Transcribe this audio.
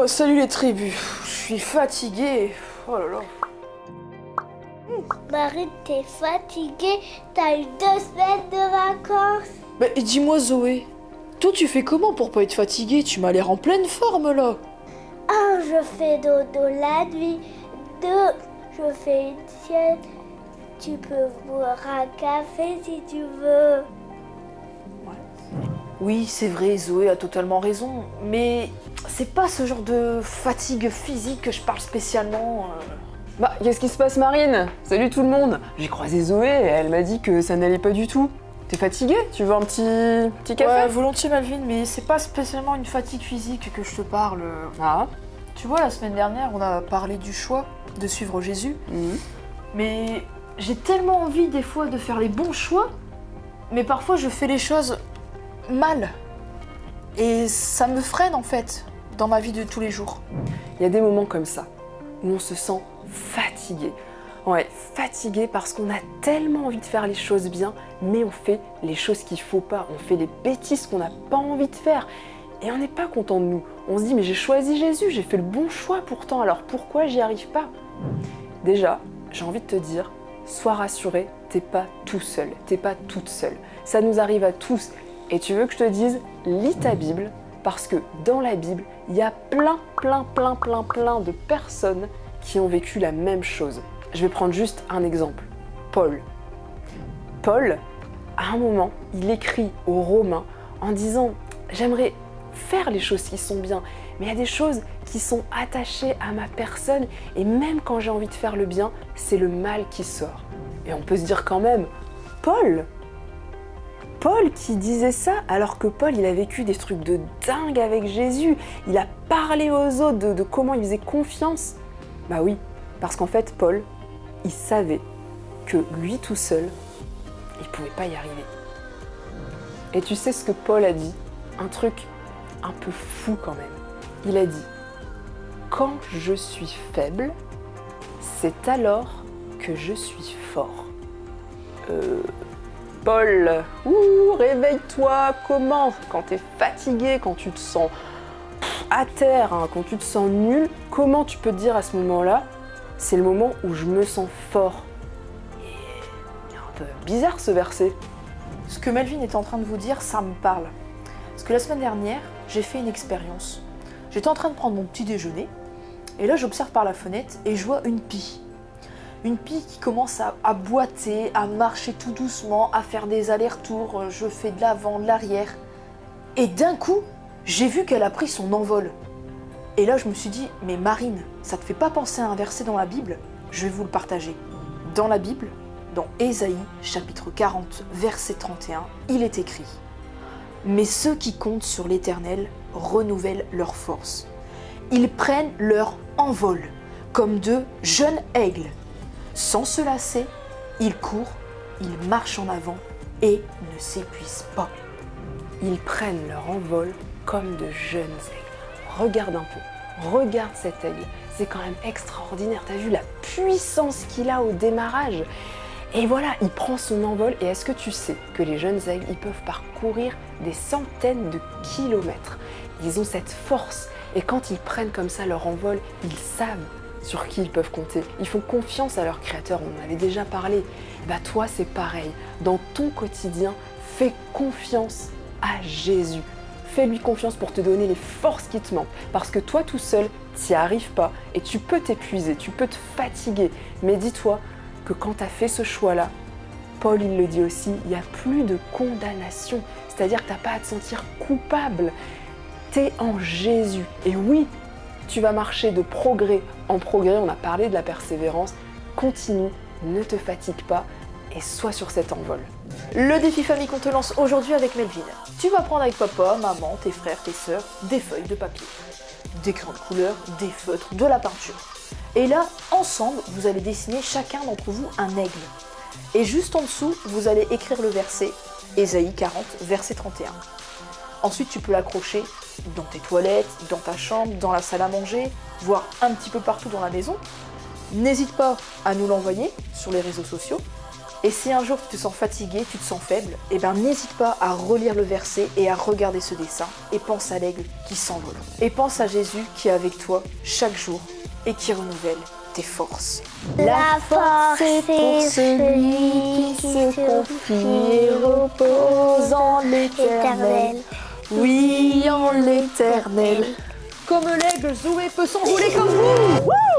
Oh, salut les tribus. Je suis fatiguée. Oh là là. Marie, t'es fatiguée? T'as eu 2 semaines de vacances? Bah, dis-moi Zoé, toi tu fais comment pour pas être fatiguée? Tu m'as l'air en pleine forme là. 1, je fais dodo la nuit. 2, je fais une sieste. Tu peux boire un café si tu veux. Oui, c'est vrai, Zoé a totalement raison. Mais c'est pas ce genre de fatigue physique que je parle spécialement. Bah, qu'est-ce qui se passe, Marine? Salut tout le monde. J'ai croisé Zoé et elle m'a dit que ça n'allait pas du tout. T'es fatiguée? Tu veux un petit café? Ouais, volontiers Malvine, mais c'est pas spécialement une fatigue physique que je te parle. Ah. Tu vois, la semaine dernière, on a parlé du choix de suivre Jésus. Mais j'ai tellement envie des fois de faire les bons choix, mais parfois je fais les choses mal. Et ça me freine en fait, dans ma vie de tous les jours. Il y a des moments comme ça, où on se sent fatigué. Ouais, fatigué parce qu'on a tellement envie de faire les choses bien, mais on fait les choses qu'il faut pas. On fait les bêtises qu'on n'a pas envie de faire. Et on n'est pas content de nous. On se dit, mais j'ai choisi Jésus, j'ai fait le bon choix pourtant, alors pourquoi j'y arrive pas? Déjà, j'ai envie de te dire, sois rassuré, t'es pas tout seul, t'es pas toute seule. Ça nous arrive à tous. Et tu veux que je te dise, lis ta Bible, parce que dans la Bible, il y a plein de personnes qui ont vécu la même chose. Je vais prendre juste un exemple. Paul. Paul, à un moment, il écrit aux Romains en disant « J'aimerais faire les choses qui sont bien, mais il y a des choses qui sont attachées à ma personne et même quand j'ai envie de faire le bien, c'est le mal qui sort. » Et on peut se dire quand même « Paul qui disait ça alors que Paul, il a vécu des trucs de dingue avec Jésus. Il a parlé aux autres de comment il faisait confiance. » Bah oui, parce qu'en fait, Paul, il savait que lui tout seul, il pouvait pas y arriver. Et tu sais ce que Paul a dit? Un truc un peu fou quand même. Il a dit « Quand je suis faible, c'est alors que je suis fort. » Paul, réveille-toi, comment? Quand tu es fatigué, quand tu te sens à terre, hein, quand tu te sens nul, comment tu peux te dire à ce moment-là, c'est le moment où je me sens fort? C'est un peu bizarre ce verset. Ce que Melvin est en train de vous dire, ça me parle. Parce que la semaine dernière, j'ai fait une expérience. J'étais en train de prendre mon petit déjeuner, et là j'observe par la fenêtre et je vois une pie. Une pie qui commence à boiter, à marcher tout doucement, à faire des allers-retours, je fais de l'avant, de l'arrière. Et d'un coup, j'ai vu qu'elle a pris son envol. Et là je me suis dit, mais Marine, ça te fait pas penser à un verset dans la Bible? Je vais vous le partager. Dans la Bible, dans Ésaïe, chapitre 40, verset 31, il est écrit « Mais ceux qui comptent sur l'Éternel renouvellent leur force. Ils prennent leur envol, comme de jeunes aigles. Sans se lasser, ils courent, ils marchent en avant et ne s'épuisent pas. » Ils prennent leur envol comme de jeunes aigles. Regarde un peu, regarde cet aigle. C'est quand même extraordinaire. T'as vu la puissance qu'il a au démarrage? Et voilà, il prend son envol. Et est-ce que tu sais que les jeunes aigles, ils peuvent parcourir des centaines de kilomètres? Ils ont cette force. Et quand ils prennent comme ça leur envol, ils savent sur qui ils peuvent compter. Ils font confiance à leur créateur, on en avait déjà parlé. Bah toi, c'est pareil. Dans ton quotidien, fais confiance à Jésus. Fais-lui confiance pour te donner les forces qui te manquent. Parce que toi tout seul, tu n'y arrives pas et tu peux t'épuiser, tu peux te fatiguer. Mais dis-toi que quand tu as fait ce choix-là, Paul il le dit aussi, il n'y a plus de condamnation. C'est-à-dire que tu n'as pas à te sentir coupable. Tu es en Jésus. Et oui, tu vas marcher de progrès en progrès. On a parlé de la persévérance. Continue, ne te fatigue pas et sois sur cet envol. Le défi famille qu'on te lance aujourd'hui avec Melvin. Tu vas prendre avec papa, maman, tes frères, tes sœurs, des feuilles de papier, des crayons de couleur, des feutres, de la peinture. Et là, ensemble, vous allez dessiner chacun d'entre vous un aigle. Et juste en dessous, vous allez écrire le verset Ésaïe 40, verset 31. Ensuite, tu peux l'accrocher dans tes toilettes, dans ta chambre, dans la salle à manger, voire un petit peu partout dans la maison. N'hésite pas à nous l'envoyer sur les réseaux sociaux. Et si un jour tu te sens fatigué, tu te sens faible, eh ben n'hésite pas à relire le verset et à regarder ce dessin. Et pense à l'aigle qui s'envole. Et pense à Jésus qui est avec toi chaque jour et qui renouvelle tes forces. La force est pour celui qui se confie et repose en l'Éternel. Oui, en l'Éternel. Comme l'aigle, Zoé peut s'envoler comme vous. Wouh!